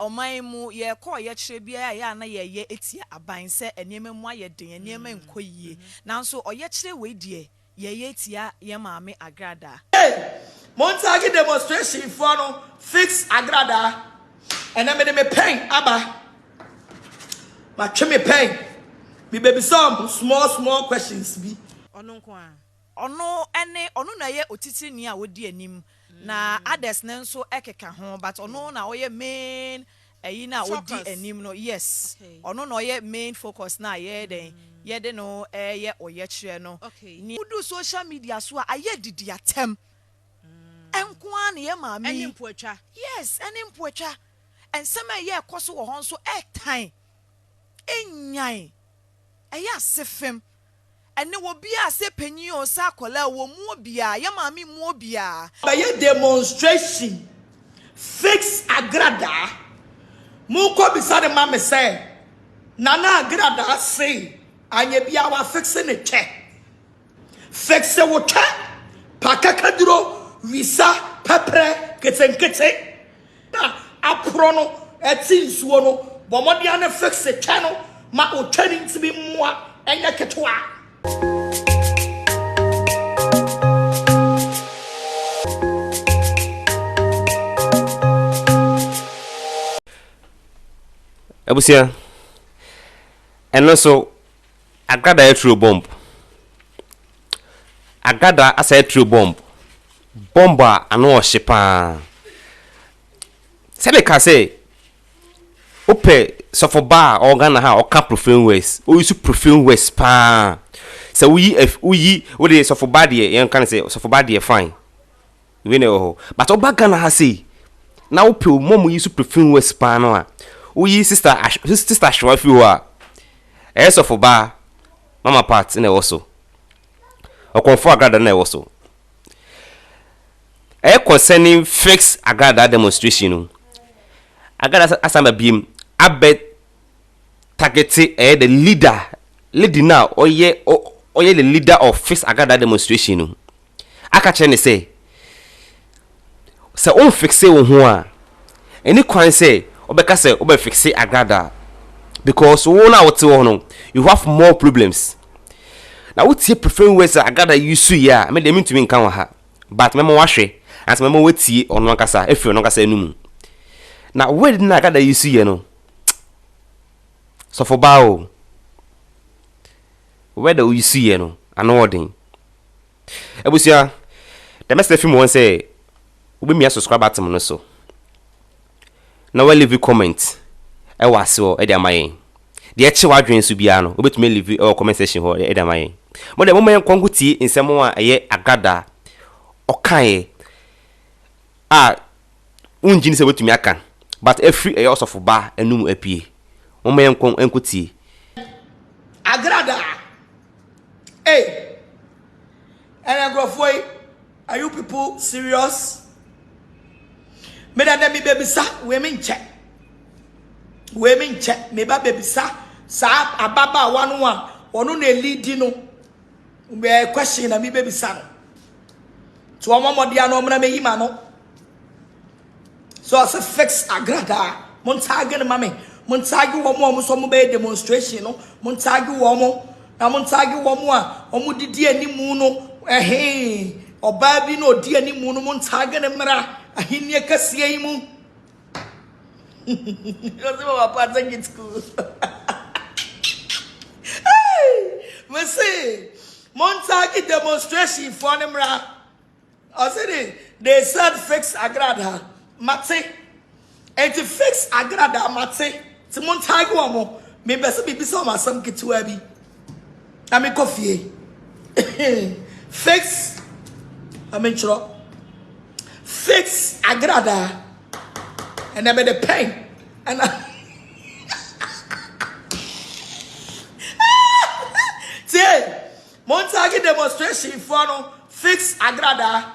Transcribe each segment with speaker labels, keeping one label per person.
Speaker 1: ɔman mu ye kɔ ye kyerɛ bia ya na ye etia aban sɛ enema mu aye den enema nkɔ yie nanso ɔye kyerɛ we die ye etia ye maame Agradaa.
Speaker 2: Montagi demonstration for no fix Agradaa and then me pain aba my chimney pain me baby some small questions be
Speaker 1: ɔno nko a ɔno na ye otiti ni a wodi anim na others ne nso ekeka ho but ɔno na ɔyɛ main eyi na wodi anim no yes ɔno na ɔyɛ main focus na ye den ye de no ye ɔyɛ kyerɛ no ni udu social media so a aye didi atem enkoa ne ye maame
Speaker 3: eni mpoatwa
Speaker 1: yes eni mpoatwa ensema ye ekoso wo ho so etan enyan eya sefem ene wo bia se panyi o sa kola wo mu bia ye maame mu bia
Speaker 2: ba ye demonstration fix Agradaa mu ko bisa de mama say nana Agradaa say anya bia wa fix ne che fix wo che pakakaduro wisa pepre kete na apro no eti nsuo no bomodia na fix the channel ma o twani ntimi moa enya ketwa
Speaker 4: Abusia and also Agradaa a true bomb. Agradaa as a true bomb. Bomba ano shipa. Sele ka say ope sofo ba organ ha o ka profane ways. O use profane ways pa. So we the sofo ba de yen kan say sofo ba de fine. We know but oba Ghana ha say na ope mom use profane ways pa no a. We sister Shwafi wa. Sofo ba mama part na also. O confirm Agradaa na also. Concerning fix Agradaa demonstration. Agradaa asamba biem abet targeted the leader now oye the leader of fix Agradaa demonstration. Aka chene say on fixe wo ho a any kwan say obeka say obe fixe Agradaa because wo na wote wo no you have more problems. Now what you prefer ways Agradaa use ya me dem ntumi nkan wa ha but memo wahwe as memo wetie ono nkasa efi ono nkasa enum na where did Agradaa use ye no so for bao where the use ye no ano odin ebusia the message film won say obi me subscribe atom no so na we leave comment e wase o e dey amayen de eche wadwen so bia no obetumi leave comment section ho e dey amayen mo de mo men kwanguti nsemo a eye Agradaa okaye unjini se wetumi aka but every a also for ba enum apie mo men enkuti
Speaker 2: Agradaa hey and agrofoi are you people serious me da me baby sa we me check me ba baby sa ababa one onu na lead no me question na me baby sa no to omomodia no mna me yima no so as a fix Agradaa montagi na mame montagi wo mo so mo be demonstration no montagi wo mo na montagi wo mo a omo didi animu no oba bi no di animu no montagi na mra ahinie kase yi mu yoze mo papa take school me say montagi demonstration for nemra I said they said fix Agradaa mate and to fix Agradaa mate to montagi wo mo me be se bibi so ma sam ketewa bi na me coffee fix amenchro fix Agradaa and I made the pain and say montagi demonstration for no fix Agradaa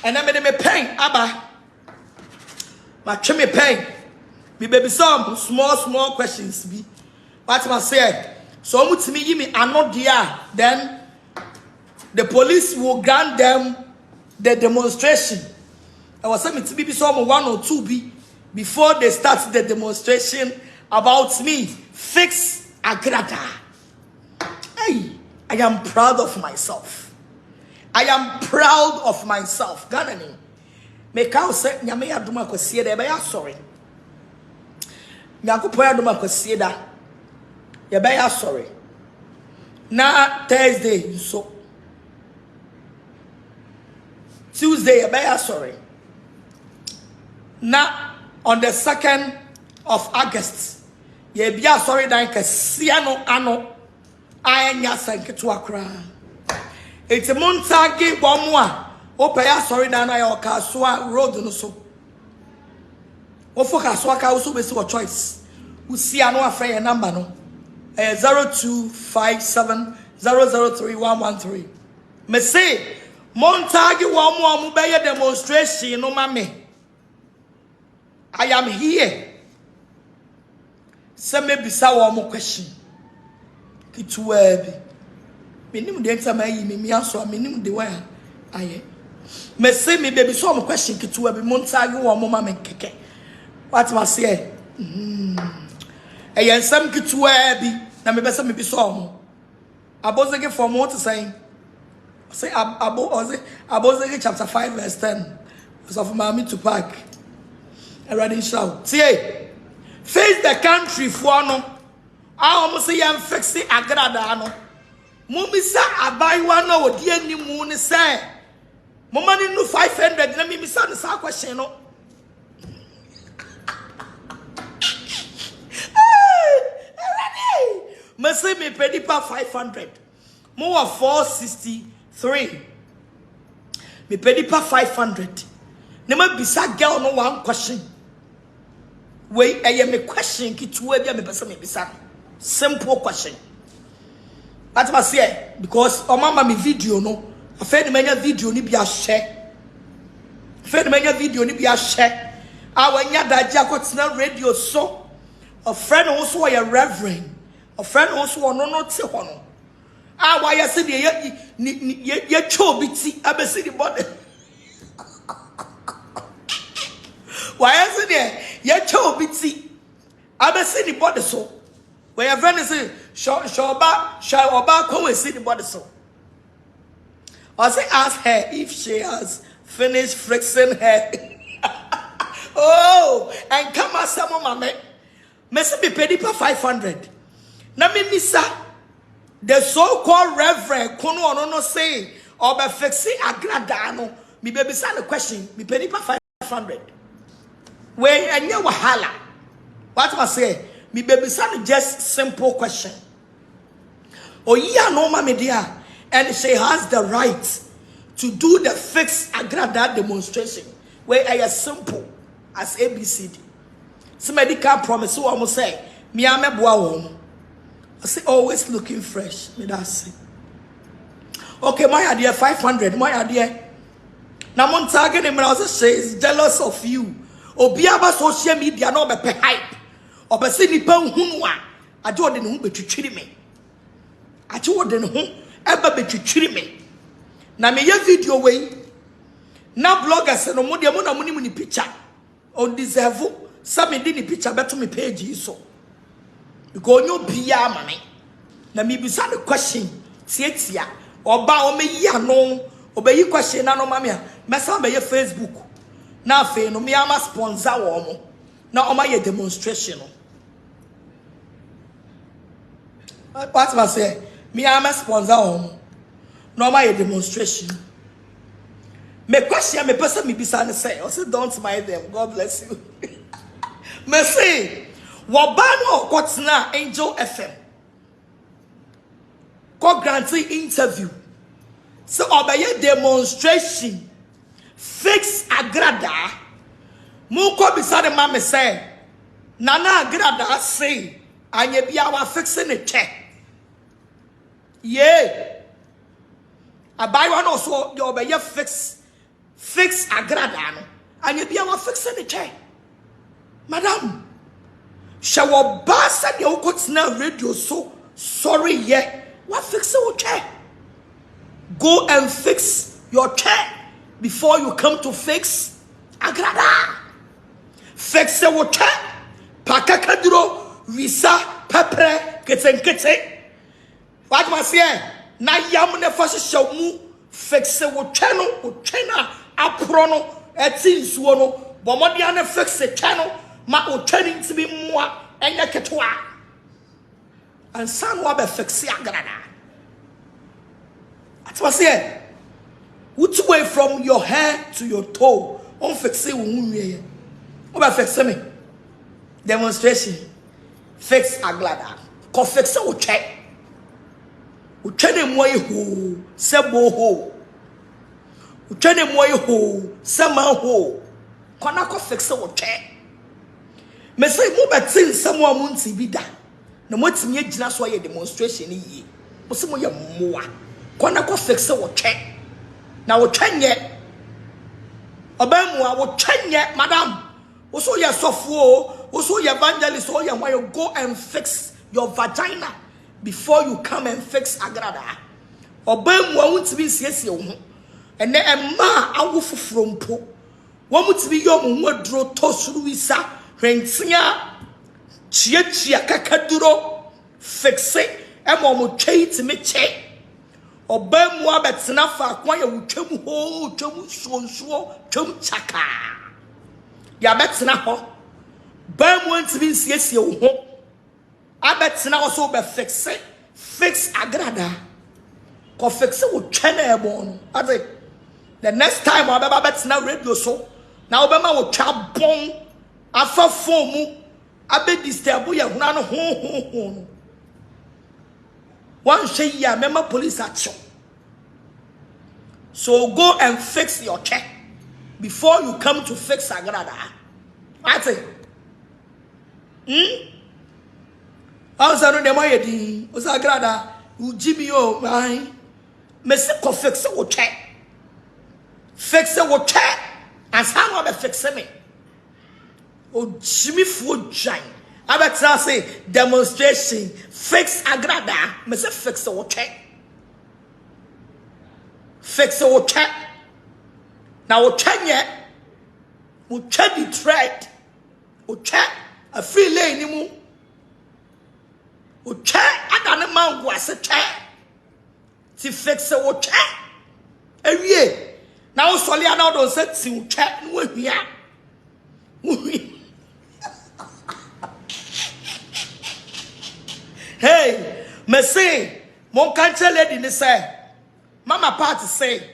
Speaker 2: and I made me pain aba my chimney pain me baby some small questions be what I said so much me give me another dia then the police will grant them the demonstration I was saying to be some 1 or 2 be before they start the demonstration about me. Fix Agradaa. Hey, I am proud of myself. I am proud of myself. Ganani. Make out say nyame adoma kwasie da be ya sorry. Nyankopon adoma kwasie da. Ye be ya sorry. Na Thursday so. Tuesday ye be ya sorry. Na on the 2nd of August. Ye be ya sorry dan kwasie no ano. Anya sanketu akra. It's a montagi bomwa. Opaya sorry na ya okaswa road no so. Ofoka so aka also be so choice. Usi anu afre your number no. 0257003113. Me say montagi bomwa mu be demonstration no mame. I am here. Say me bisa wo mo question. Kituwebi. Minim de enta mayi me aso minim de wa aye. Me say me baby so mo question kituwebi montagi wo mo mame keke. What must say? Eyen sam kituwebi na me be say me bi so mo. Abozege for mo to say Abozege chapter 5 verse 10. So for mommy to pack. Already shout. See, face the country for no. I almost say I'm fixing Agradaa no. Mumisa abaiwa no odi animu ne say. Mama ni no 500 na me bisa the question no. Already. Me say me pedi pa 500. Mo wa 463. Me pedi pa 500. Ne ma bisa girl no one question. Wait, I am a question kituwe bia me pesa me bisa. Simple question. What must say? Because mama me video no. I fed many video ni bia share. Fed many video ni bia share. Our nyada jakotna radio so. A friend also a reverend. A friend also no te hono. Why you say ye chobiti abesi the body. Why is it there? Ye chobiti abesi the body so. Where your friend is Shoba come and see the body so. I say ask her if she has finished fixing her. Oh, and come as some of my men. Must be paid for 500. Na me misa the so-called reverend kono no say or be fixing Agradaa no. Me baby say the question. Me paid for 500. When anya wahala. What must say? Me baby son just simple question. Oh yeah, no mama dear, and she has the right to do the fixed Agradaa demonstration where I am simple as ABCD. Somebody can promise who almost say me am a boy. I say always looking fresh. Me that's it. Okay, my idea 500. My idea. Now mon target him. I say is jealous of you. Obiaba social media no be hype. Obese nipa hunwa ade ode ne ho betwitwiri me ade ode ne ho eba betwitwiri me na me ye video we na bloggers no mo de mo na mo ni picture on deserve some di ni picture beto me page so because onyo bia ma me na me bisa the question tietia oba o me yi ano obayi question na no ma me mesa be ye Facebook na fe no me ama sponsor wo mo na o ma ye demonstration no. What must say? Me am a sponsor home. No my demonstration. Me question me person me bisa say. I say don't mind them. God bless you. Me say wabano kotsina Angel FM. Ko granting interview. So obey demonstration. Fix Agradaa. Mu ko bisa the mama say. Nana Agradaa say. Anye bia wa fixing a check. Yeah. Abai wa no so the obey fix Agradaa no. Anye bia wa fixing a check. Madam. Shawo basa de ukotina radio so sorry yeah. What fix your check? Go and fix your check before you come to fix Agradaa. Fix a watch. Pakakaduro, Visa, Pepre, Kete. What must say? Na yamne fasi show mu. Fix a channel, Uchena, Aprono, Etin Suono, Bomodiana fix a channel, Ma turning to be more, and Yakatwa. And San Wabe fix Agradaa. That's what I say. Which way from your head to your toe? On fix it. What about fix me? Demonstration. Fix Agradaa. Ko fix it. Check. Uchene moye ho, sebo ho. Uchene moye ho, sema ho. Kona ko fix it. Check. Me say mo betin samo amunti bi da. Na mo tinye gina so ye demonstration yi. Mo se mo ye moa. Kona ko fix it. Check. Na wo twenye obemu a wo twenye madam wo so ye sofo wo so ye evangelist wo ye why you go and fix your vagina before you come and fix Agradaa obemu a wuntimi siesie wo ho ene emma awo foforo mpo wo mutimi yo mo waduro tosuru wisa hwentia chiachia kakaduro fix it emo mo twei timi che Obemu abetsena fa kwa ya wutwam ho twam sonso twam chaka ya betsena ho bemu ntimi nsiesie wo ho abetsena ho so be fix Agradaa ko fix wo twene ebo no ade the next time abeba betsena radio so na obema wo twa bon afa phone mu abe disturb ya huna no ho one say ya member police action. So go and fix your check before you come to fix Agradaa. That's it. I was on the way. Was Agradaa? You Jimmy oh my. Messi ko fix your check. Fix your check. And someone be fix me. Oh Jimmy for giant. I better say demonstration. Fix Agradaa. Me say fix your check. Fix your check. Now we check yet. We check the thread. We check a free lane anymore. We check. I got a man who has a check. To fix your check. Every year. Now sorry I don't say to check. Hey, me say, mon country lady ni say, Mama party say,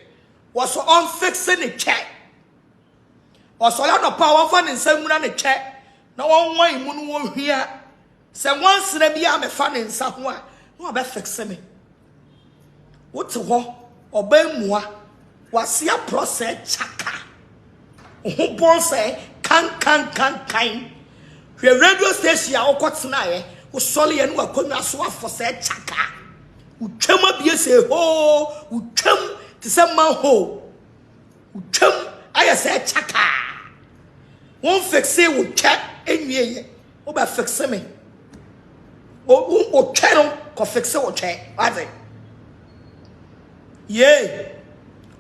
Speaker 2: was on fixing the check. Or so I no power fund in some money check. No one way moon won't hear. Say once in a be me fan in somewhere. No about fixing me. What's a war or bemwa was your process chaka. Who born say, can. Your radio station, or what's now. Solly and what could not swap for said chaka. Who chum up yes a ho, who chum to some man ho. Who chum, I said chaka. Won't fix it with chat in ye. Oh, by fix me. Oh, channel, co fix it or chat. What's it? Yea,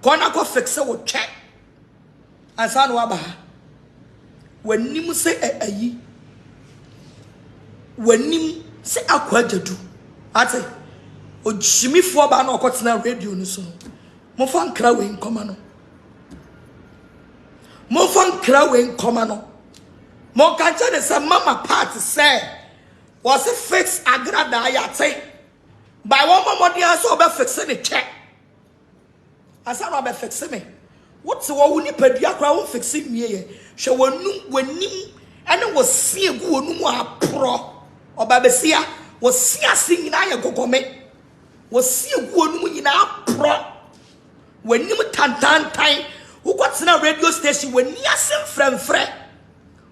Speaker 2: gonna go fix it with chat. And son waba. When you say a ye. When him say akwajadu ate o jimi fo ba na okotena radio ni so mo fan kra we nkoma no mo ka je say mama part say was fix Agradaa ya te by one mama dia so be fix the check asa no be fix me what wo woni padua kra wo fix me ye hwe wanim ene wo sie gu wonum apro Obabesia was singing I gogome was see one in our pro when you tan time who got in a radio station when near some friend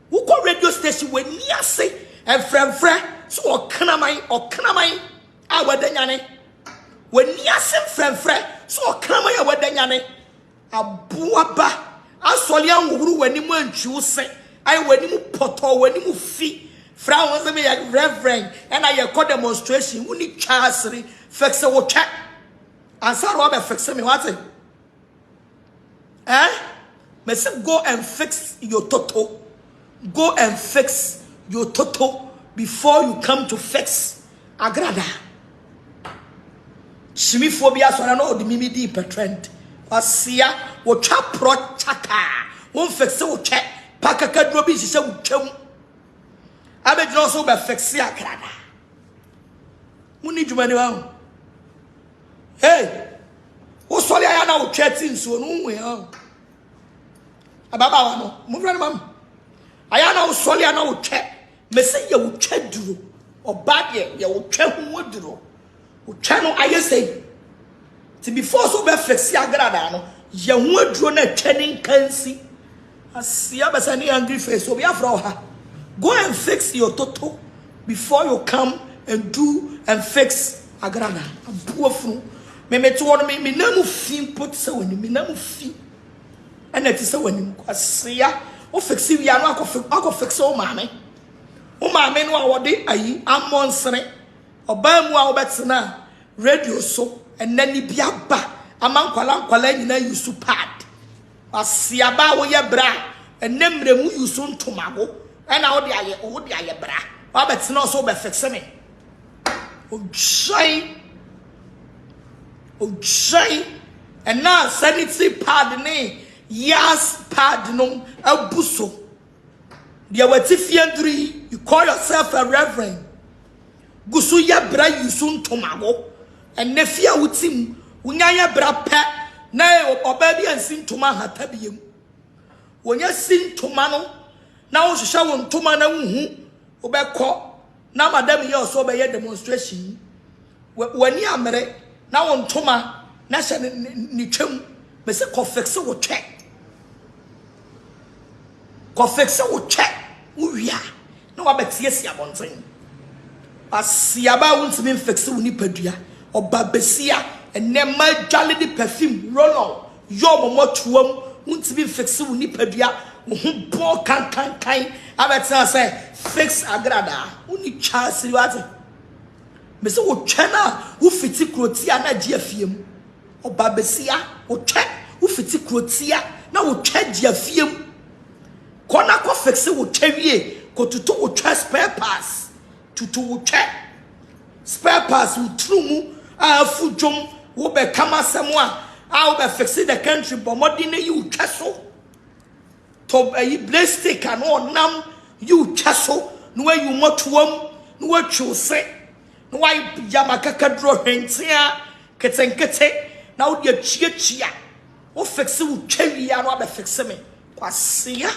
Speaker 2: who got radio station when near say and friend so or canamai our danyane when near some friend so or canamai our danyane a buaba a solian who when you want to say I when you poto when you fee. Fra was me a reverend and I call demonstration. We need chassery, fix a check. And so Robert fix me what? Me say go and fix your toto. go and fix your toto before you come to fix Agradaa. Shimiphobia so na no de mimi di petrend. Asia wo twa pro chaka. Won fix wo che pakaka duro bi hihye wo twam. Abedro so be fix Agradaa. Muni dwumani wa. Hey, wo sori aya na wo twati nsuo no nwe ha. Ababa wa no, mo fre mam. Aya na wo sori aya na wo twa. Me say ye wo twa duro. Oba de ye wo twa hu duro. Wo twa no aye say. Ti before so be fix Agradaa no, ye hu duro na twa ni kansi. Asia be say ni angry face obi afro ha. Go and fix your toto before you come and do and fix Agradaa. Abuofunu. Me to one me namu fi put se woni me namu fi. Ana ti se woni kwasia. O fix wi anu akọ fix o maame. O maame no a wode ayi amonsere. Oba mu a obetena radio so enani bia ba. Amankwala nyina yusu pad. Asia ba wo ye bra. Enemre mu yusu ntomago. Ena wode aye bra. Obetena so be fix me. Ojai and now sanity pad ne yas pad no abuso. Dia watifiandri, you call yourself a reverend. Gusu ya bra yusun tomago and nefia utim unyaya bra pe na obabi ansin toma hatabiem. Wonya sin tomano na wo hwehwa won toma na hu obekọ na madam ye oso be demonstration wani amere na won toma na hye ni twam be se ko fixe wo twe wo wia na wa betie si abonten asia ba wontimi fixe wo ni padua oba besia enne ma dwale di perfume roll yo momotuam wontimi fixe wo ni padua wo ho bo kan abetena say fix Agradaa uni chance liwate me se wo twena wo fiti krotia na dia fiem oba besia wo twe wo fiti krotia na wo twa dia fiem kona ko fixe wo twawie ko tutu wo twa spare parts tutu wo twa spare parts wo trumu afu dwom wo be kama semo a wo be fixe the country bomodi na you twa so to plastic and on nam you chaso no way you motuam no way chose no way yamakaka dro hentia ketenkete na wo de chiachia wo fixe wo twawia no abe fixe me kwasia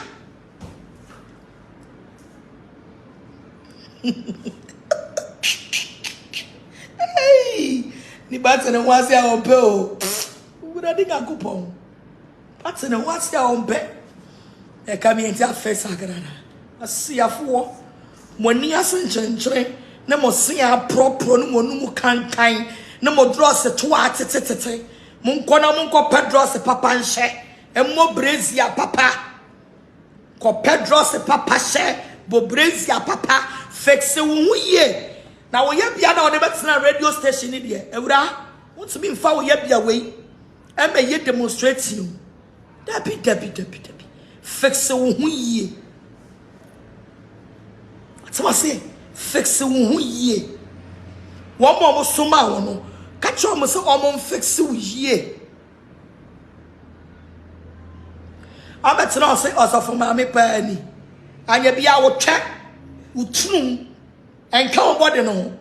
Speaker 2: hey ni batene wase a ompe o ura dinga kupon batene wase a ompe e kamienti afesa Agradaa asiafo moni asenchenchere na mo sia propro no monum kankan na mo dross to atetete monko na monko pedros papa nhye emmo brazia papa ko pedros papa hye bo brazia papa fixe wo huye na wo ye bia na wo de betena radio station ni de ewura wontumi mfa wo ye bia wei ema ye demonstrating dabi fixe wo huye Sama say fixe wo huye wo mo soma wo no ka cho mo se o mo fixe wo yie abetena o se osofo ma me pa ani anya bia wo twa utunu enka wo body no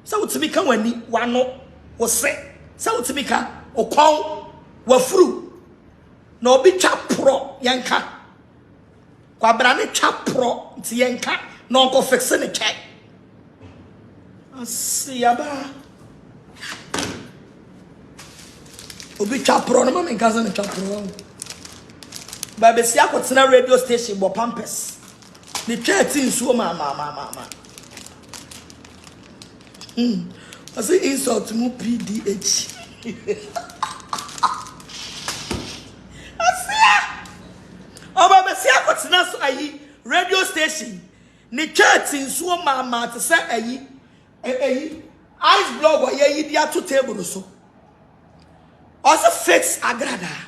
Speaker 2: se utimi ka wani wano wo se utimi ka okon wafuru na obi twa pro yenka kwa bra ne twa pro nti yenka no go fixe ne check asiaba obi twa pro no me nka se ne twa pro ba be si akotena radio station bo pampers ne twa ti nsuo ma asi insult mu pdh asia oba be si akotena so ayi radio station ni church nsuo mama te se ayi ice block wa ye dia to table so also fix Agradaa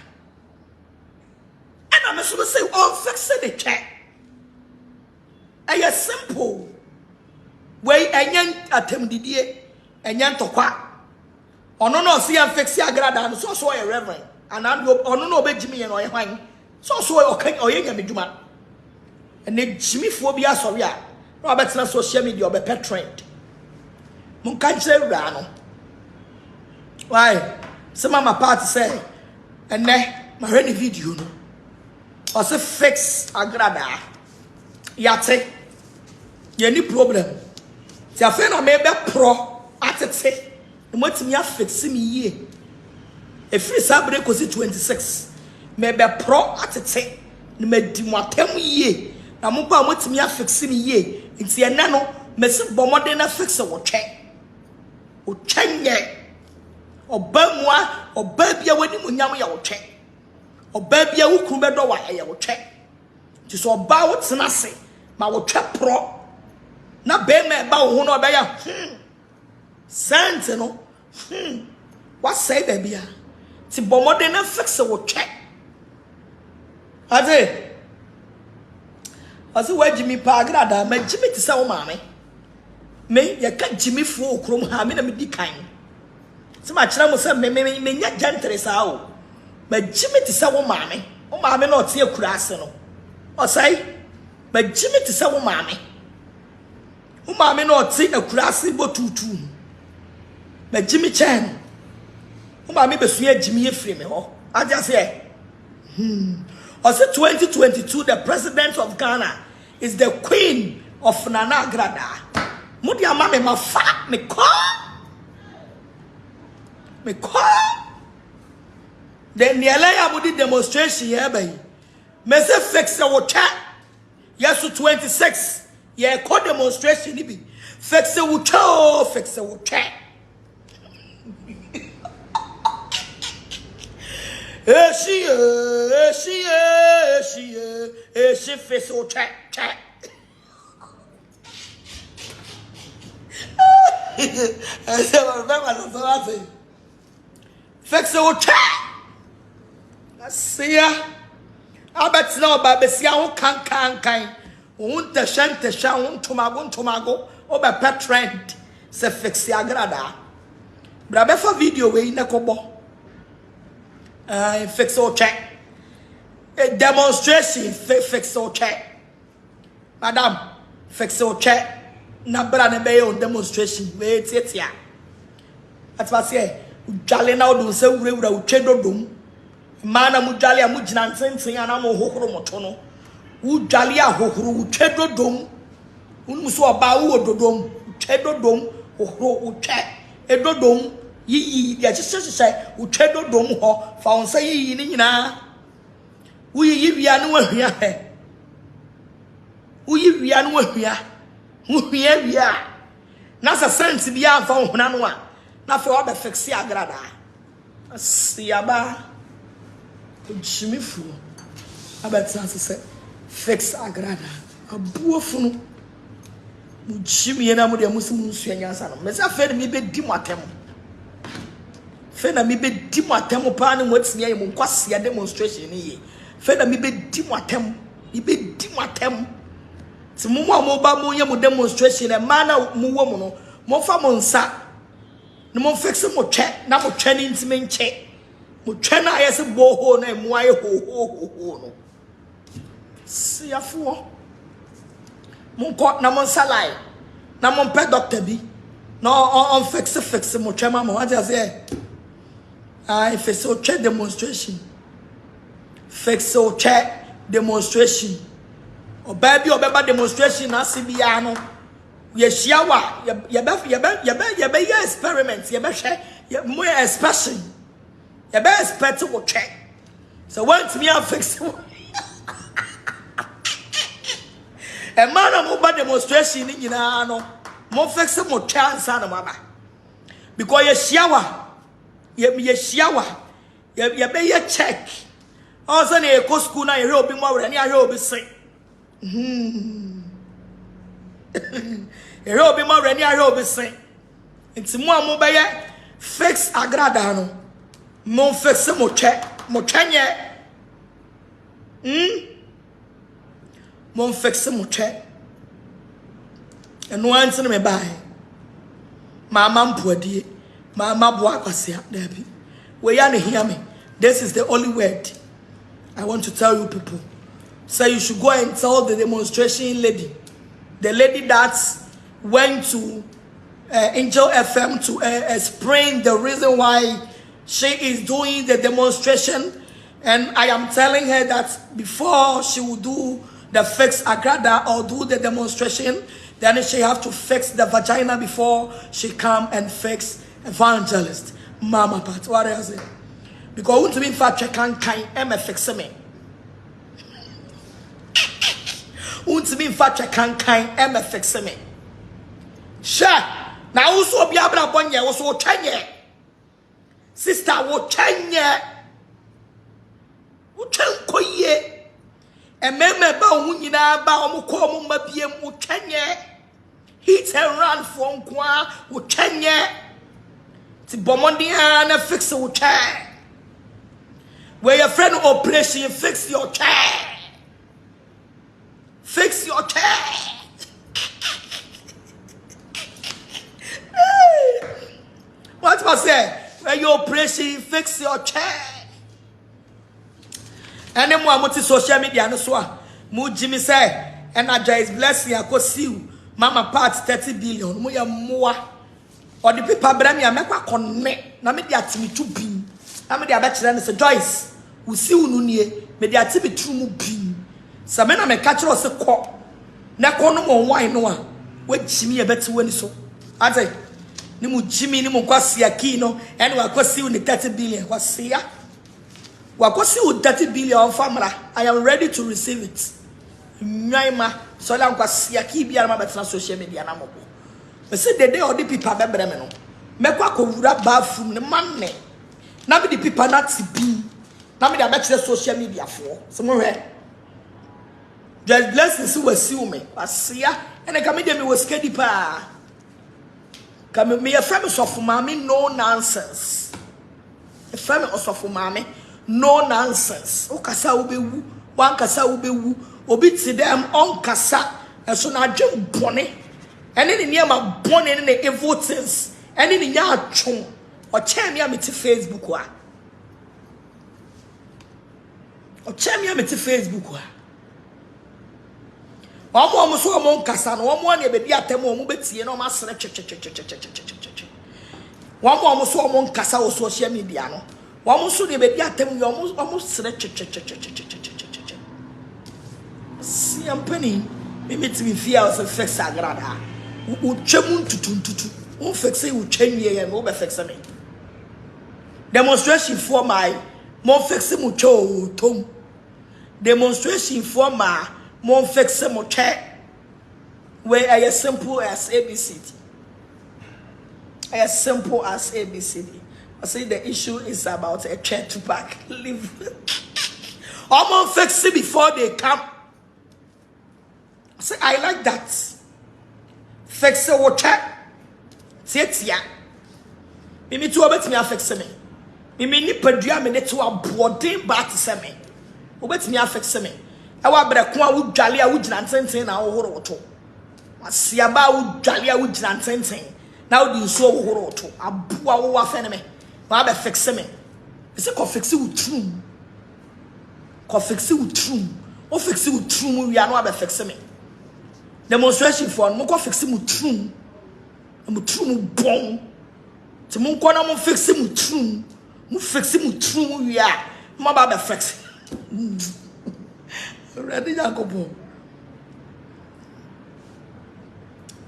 Speaker 2: and I'm supposed to say oh fix the check ɛyɛ simple wei ɛnyɛ atemdidie ɛnyɛ ntɔkwa ɔno no ɔsi fix Agradaa no so ɔyɛ reverend ana ɔno no obɛgyimi yɛ no ɔyɛ hwan so ɔyɛ nyamedwuma ɛne gyimifoɔ bi asɔre a na ɔbɛtena social media ɔbɛpɛ trend monka nkyerɛ wura no why sɛ mama party sɛ ɛnɛ mahwɛ ne video no ɔsɛ fix Agradaa yate yɛni problem ti afei na mebɛ pro atete na motumi afix me yie efiri sabre kosi 26 mebɛ pro atete na medi mo atam yie na mo pa motumi afix me yie nti ɛnɛ no mesi bomode na fix wo twɛnyɛ oba mua oba bia wani munyam ya wo twɛ oba bia wo kru bɛdɔ wa ɛyɛ wo twɛ nti so oba wo tena se ma wo twɛ pro na be me ba wo ho no ɔbɛyɛ sent no what say baby ti bomode na fix wo twɛ ade wa jimi pa Agradaa ma jimi ti sɛ wo maame me ya ka jimi fo okrom ha me na me di kan se ma kyerɛ mo sɛ me nya gentle saa o ma jimi ti sɛ wo maame na ɔte akura ase no ɔsai ma jimi ti sɛ wo maame na ɔte akura ase botutu ma jimi kyɛn wo maame besua jimi efiri me hɔ aja sɛ ɔsɛ 2022 the president of Ghana is the queen of Nana Agradaa mudi ama me mafa me call then the LA mudi demonstration here by me say fix the water yes to 26 yeah call demonstration ni bi fix the water she fix the water I said, remember the fix the water. See ya. I bet now, baby, see how can. Won't the shant tomago, or by pet trend. Say fix the Agradaa. But I for video way in a cobo. Fix or check. A demonstration, fix or check. Madam, fix or check. Na bra ne be on demonstration we tietia atwa se udwale na odun se wurawura utwedodom mana mudwale amugina ntenten ana mo hohoro moto no udwale ahohoro utwedodom unu so oba wo dodom utwedodom hohoro utwe edodom yiyi ya kyesese utwedodom ho fa onsa yiyi ni nyina uyi wia no wahua he uyi wia no wahua wia na sa sense bia amfa honana no a na fe oba fix Agradaa asiaba ojimifu abetsa se fix Agradaa abuofunu mujimi na mu de musimu nsuanyansa no me sa fe de me be di moatem fe na me be di moatem pa ne motimi ayi mo kwase demonstration ni ye fe na me be di moatem ti mo ba mo ye mo demonstration e ma na mo wo mo no mo fa mo nsa no mo fix mo twe na mo twe ni ntime nche mo twe na aye se boho na mo aye ho no si afo mo ko na mo nsa lai na mo pe doctor bi no on fix mo twe ma mo what you say I fix o twe demonstration fix o twe demonstration o baby obeba demonstration na sibia no ye shiawa ye be experiment ye be hwe mo expression ye be expect to check so want me fix e man mo ba demonstration ni nyina no mo fix mo chance na mo ba because ye shiawa ye be ye check also na e ko school na ye hwe obi mo awre na ye hwe obi sin Ero bi mo reni aro bi sen. Nti mo amo be ye fix Agradaa no. Mo fix mo twenye. Mo fix mo twe. And once in me buy. Mama Mpwadi, Mama Boakwasia, Debbie. Where you hear me? This is the only word I want to tell you people. So you should go and tell the demonstration lady, the lady that went to Angel FM to explain the reason why she is doing the demonstration. And I am telling her that before she will do the fix Agradaa or do the demonstration, then she have to fix the vagina before she come and fix evangelist. Mama, but what else? Because to be fat can fix me. To be fat can fix me. Sure. Now also be able to bonye also chenye. Sister wo chenye. Wo chen koye. Ememe ba wo nyina ba o ko mo mabiem wo chenye. Hit and run for nkwa wo chenye. Ti bomondia na fix wo chair. Where your friend operation fix your chair. Fix your chair. What was say? Where your operation fix your chair. And then more social media no so. Mu Jimmy say, energize blessing akosi you. Mama part 30 billion. Mu ya moa. Or the people bring me amekwa connect. Na me dia timi 2 bin. Na me dia be kire say Joyce. We see unu nie. Me dia timi true mu bin. Sa me na me ka kire say ko. Na ko no mo wine no a. We Jimmy e beti wani so. Ate. Ni mu Jimmy ni mu kwasi akino. And wa kwasi uni 30 billion. Kwasi ya. Wakosi u 30 billion family. I am ready to receive it. Nyaima so la nkwasi aki bia na betina social media na mobo. Me say the day all the people bebre me no. Mekwa kowura bathroom ne manne. Na be the people na tibi. Na me dey abekire social media for. So mo hwe. Just blessings we see me. Asia ene ka me dey me was skedi pa. Ka me friend so for mama no nonsense. A friend also for mama no nonsense. O kasa ubewu, wan kasa ubewu, obi ti dem on kasa, and so na dwem bone. Ene ni niam bone ne na evil things. Ene ni nya atwon. O che me ameti Facebook wa. O che me ameti Facebook wa. Omo so omo kasa no omo na be di atem omo betie na omo asere che. Omo so omo kasa o social media no. Wamu so de be di atem yo almost sere che. Si ampani me metimi fia o se fix Agradaa. U twemu tutu. U fixe u twenye ye no be fixe me. Demonstration for my mo fixe mu cho tom. Demonstration for my mo fixe mo che. Where I as simple as ABCD. As simple as ABCD. I say the issue is about a chair to back. Leave. Almost fix it before they come. I say I like that. Fix it what chair. Tietia. Mimi to obet me affix me. Mimi ni pedua me ne to aboden ba to se me. Obet me affix me. E wa breko a wo dwale a wo gina ntenten na wo horo to. Asia ba wo dwale a wo gina ntenten na wo di nso wo horo to. Aboa wo wa fe ne me. Ma be fix me. Ese ko fix you true. Ko fix you true. O fix you true mu wi anu be fix me. Demonstration for mo ko fix mu true. Mu true mu bon. Ti mo ko na mo fix mu true. Mu fix mu true mu wi a mo ba be fix. Ready Jacobo.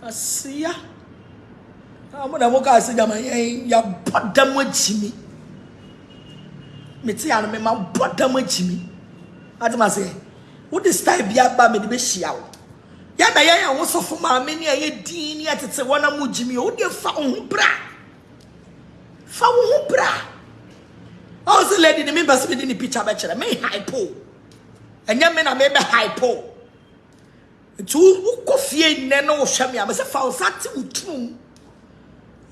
Speaker 2: Asia. Amo na mo ka se jama ya bodam agimi. Me ti anu me ma bodam agimi. Adima say, wo this time bia ba me de be hia wo. Ya na ya wo sofo ma me ne aye din ne atete wona mo gimi wo de fa wo bra. Fa wo bra. I was lady the members me the picture be chere me hypo. Enya me na me be hypo. Tu wo kofie ne no wo hwa me a me se fa wo sate utum.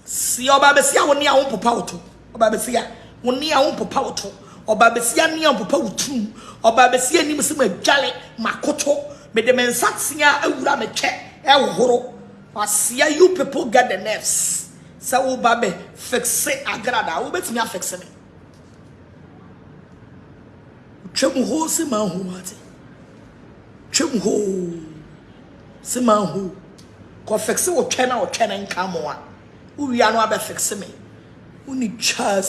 Speaker 2: Si oba besia woni a wo popa woto oba besia woni a wo popa woto oba besia ni a popa wotum oba besia ni mse madwale makoto me de mensatia awura me twe e wohoro Wasia, you people get the nerves. So babe, fix it. Agradaa. Who bet me a fix me? Chemu ho se man ho ate. Chemu ho se man ho. Ko fix it o twena nka mo a. Wo wi ano abe fix me. Uni chas